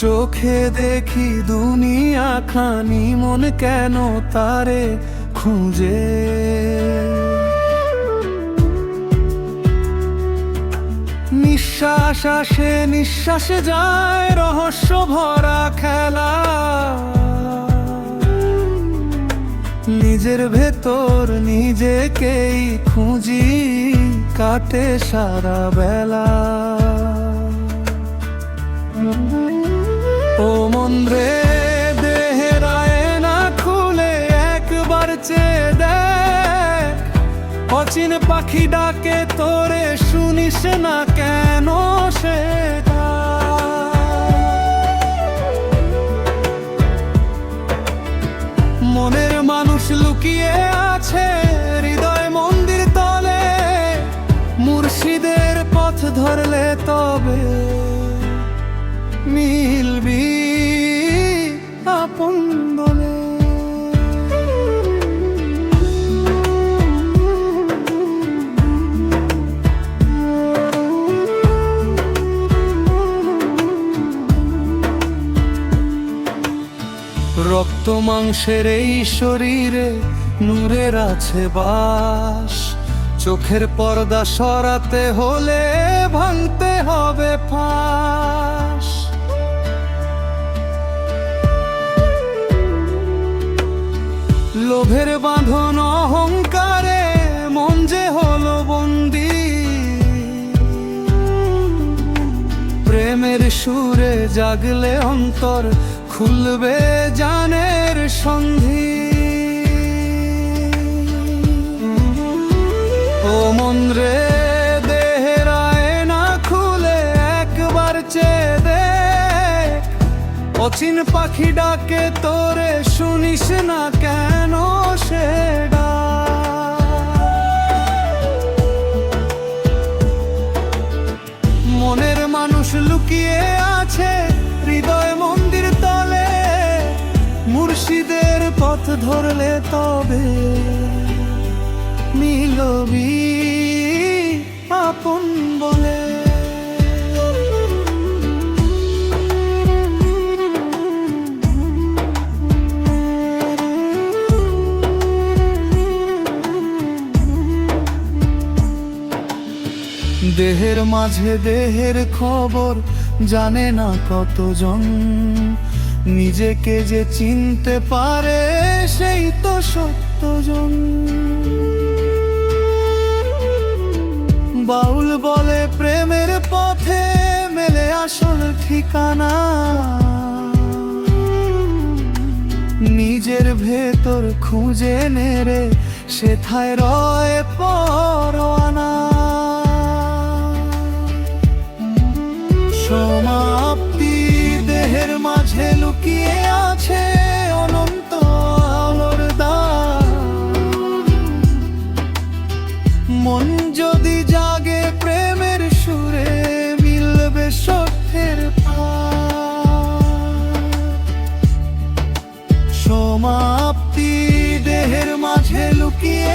চোখে দেখি দুনিয়া খানি, মন কেন তারে খুঁজে। নিঃশ্বাস আসে নিঃশ্বাসে যায়, রহস্য ভরা খেলা। নিজের ভেতর নিজেকেই খুঁজি, কাটে সারা বেলা। ও মন রে, দেহের আয়না খুলে একবার চেয়ে দেখ। অচিন পাখি ডাকে তোরে, শুনিস না কেন সেটা? মনের মানুষ লুকিয়ে আছে হৃদয় মন্দির তলে। মুর্শিদের পথ ধরলে তবে মিলবি আপন বলে। রক্ত মাংসের এই শরীরে নূরের আছে বাস। চোখের পর্দা সরাতে হলে ভাঙতে হবে ফাঁস। লোভের বাঁধন অহংকারে মন যে হলো বন্দী। প্রেমের সুরে জাগলে অন্তর খুলবে জানের সন্ধি। ও মন রে, দেহের আয়না খুলে একবার চেয়ে দেখ। অচিন পাখি ডাকে তোরে, শুনিস না কেন সেটা? মনের মানুষ লুকিয়ে আছে হৃদয় মন্দির তলে। মুর্শিদের পথ ধরলে তবে মিলবি আপন বলে। দেহের মাঝে দেহের খবর জানে না কতজন। নিজেকে যে চিনতে পারে সেই তো সত্যজন। বাউল বলে প্রেমের পথে মেলে আসল ঠিকানা। নিজের ভেতর খুঁজে নেড়ে সেথায় রয় পরোয়ানা। সমাপ্তি দেহের মাঝে লুকিয়ে আছে অনন্ত আলোর দ্বার। মন যদি জাগে প্রেমের সুরে, মিলবে সত্যের পার। সমাপ্তি দেহের মাঝে লুকিয়ে